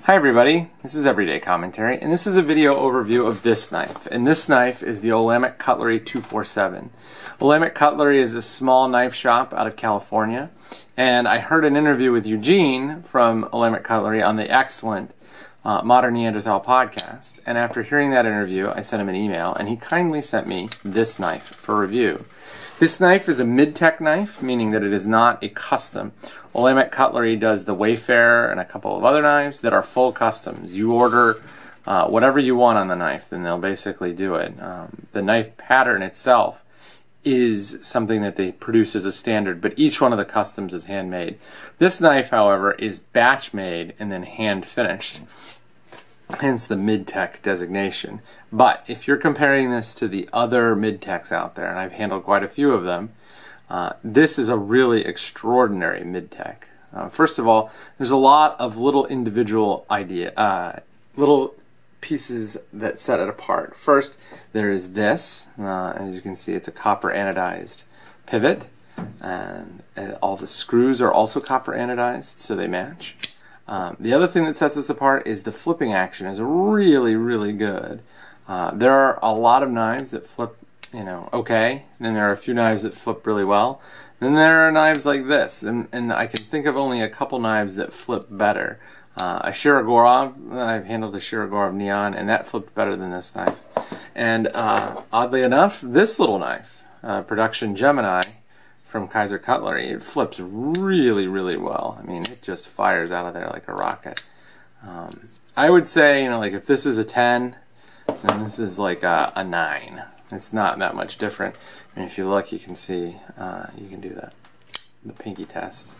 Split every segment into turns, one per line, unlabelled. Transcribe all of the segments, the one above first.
Hi everybody, this is Everyday Commentary, and this is a video overview of this knife. And this knife is the Olamic Cutlery 247. Olamic Cutlery is a small knife shop out of California, and I heard an interview with Eugene from Olamic Cutlery on the excellent Modern Neanderthal podcast, and after hearing that interview I sent him an email, and he kindly sent me this knife for review. This knife is a mid-tech knife, meaning that it is not a custom. Olamic Cutlery does the Wayfarer and a couple of other knives that are full customs. You order whatever you want on the knife, then they'll basically do it. The knife pattern itself is something that they produce as a standard, but each one of the customs is handmade. This knife, however, is batch made and then hand finished, hence the mid-tech designation. But if you're comparing this to the other mid-techs out there, and I've handled quite a few of them, this is a really extraordinary mid-tech. First of all, there's a lot of little individual little pieces that set it apart. First, there is this. As you can see, it's a copper anodized pivot, and all the screws are also copper anodized, so they match. The other thing that sets this apart is the flipping action is really, really good. There are a lot of knives that flip, okay, and then there are a few knives that flip really well. Then there are knives like this, and I can think of only a couple knives that flip better. A Shirogorov, I've handled a Shirogorov Neon, and that flipped better than this knife. And oddly enough, this little knife, Production Gemini from Kaiser Cutlery, it flips really, really well. I mean, it just fires out of there like a rocket. I would say, like if this is a 10, then this is like a 9. It's not that much different. I mean, if you look, you can see, you can do the pinky test.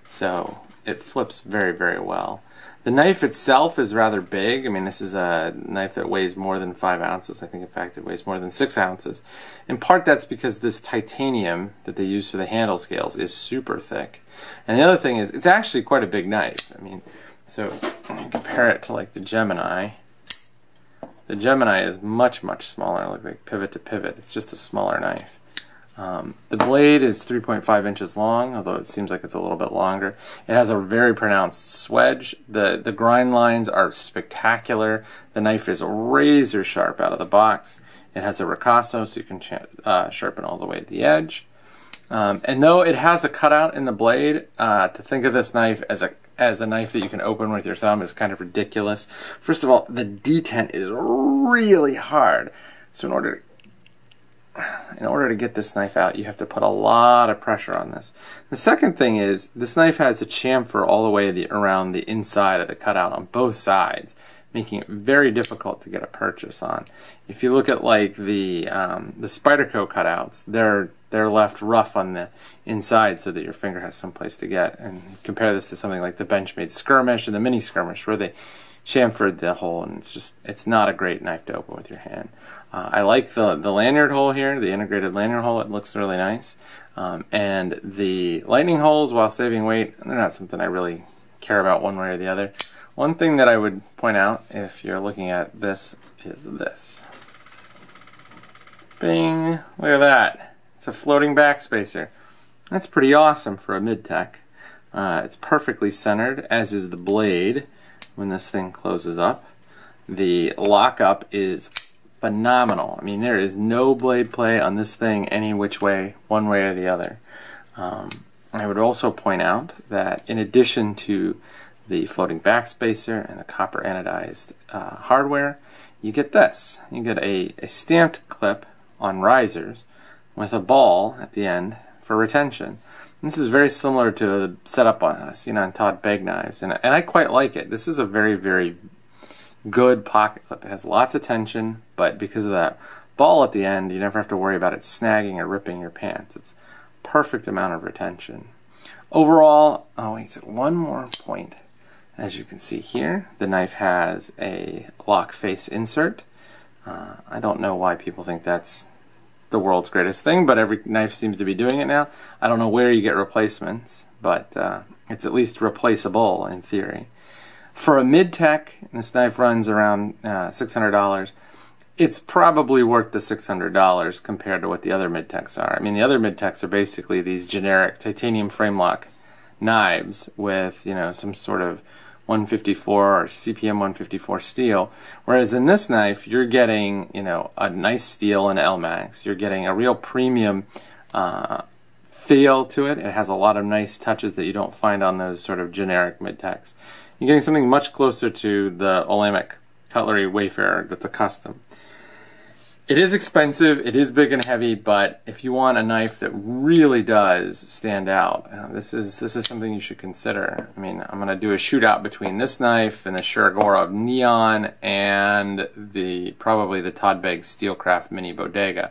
So it flips very, very well. The knife itself is rather big. I mean, this is a knife that weighs more than 5 ounces. I think, in fact, it weighs more than 6 ounces. In part, that's because this titanium that they use for the handle scales is super thick. And the other thing is, it's actually quite a big knife. I mean, so when you compare it to like the Gemini is much, much smaller, like pivot to pivot. It's just a smaller knife. The blade is 3.5 inches long, although it seems like it's a little bit longer. It has a very pronounced swedge. The grind lines are spectacular. The knife is razor sharp out of the box. It has a ricasso, so you can sharpen all the way to the edge. And though it has a cutout in the blade, to think of this knife as a knife that you can open with your thumb is kind of ridiculous. First of all, the detent is really hard. So in order to get this knife out, you have to put a lot of pressure on this. The second thing is, this knife has a chamfer all the way around the inside of the cutout on both sides, making it very difficult to get a purchase on. If you look at like the Spyderco cutouts, they're left rough on the inside so that your finger has some place to get. And compare this to something like the Benchmade Skirmish and the Mini Skirmish, where they chamfered the hole, and it's not a great knife to open with your hand. I like the lanyard hole here, the integrated lanyard hole. It looks really nice. And the lightning holes, while saving weight, they're not something I really care about one way or the other. One thing that I would point out if you're looking at this is this. Bing! Look at that. It's a floating backspacer. That's pretty awesome for a mid-tech. It's perfectly centered, as is the blade when this thing closes up. The lockup is phenomenal. I mean, there is no blade play on this thing any which way, one way or the other. I would also point out that in addition to the floating backspacer and the copper anodized hardware, you get this. You get a stamped clip on risers with a ball at the end for retention. This is very similar to the setup seen on Todd Begg knives, and I quite like it. This is a very, very good pocket clip. It has lots of tension, but because of that ball at the end, you never have to worry about it snagging or ripping your pants. It's perfect amount of retention. Overall, one more point. As you can see here, the knife has a lock face insert. I don't know why people think that's the world's greatest thing, but every knife seems to be doing it now. I don't know where you get replacements, but it's at least replaceable in theory. For a mid-tech, this knife runs around $600. It's probably worth the $600 compared to what the other mid-techs are. I mean, the other mid-techs are basically these generic titanium frame lock knives with, some sort of 154 or CPM 154 steel, whereas in this knife you're getting, you know, a nice steel and L-Max. You're getting a real premium feel to it. It has a lot of nice touches that you don't find on those sort of generic mid-techs. You're getting something much closer to the Olamic cutlery Wayfarer that's a custom. It is expensive, it is big and heavy, but if you want a knife that really does stand out, this is something you should consider. I mean, I'm going to do a shootout between this knife and the Shirogorov Neon and probably the Todd Begg Steelcraft Mini Bodega,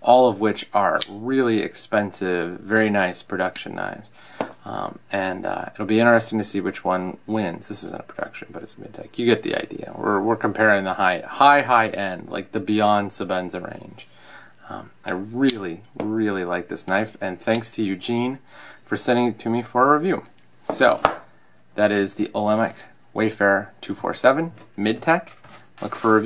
all of which are really expensive, very nice production knives. It'll be interesting to see which one wins. This isn't a production, but it's a mid-tech. You get the idea. We're comparing the high end, like the beyond Sabenza range. I really, really like this knife, and thanks to Eugene for sending it to me for a review. So, that is the Olamic Wayfarer 247 mid-tech. Look for a review.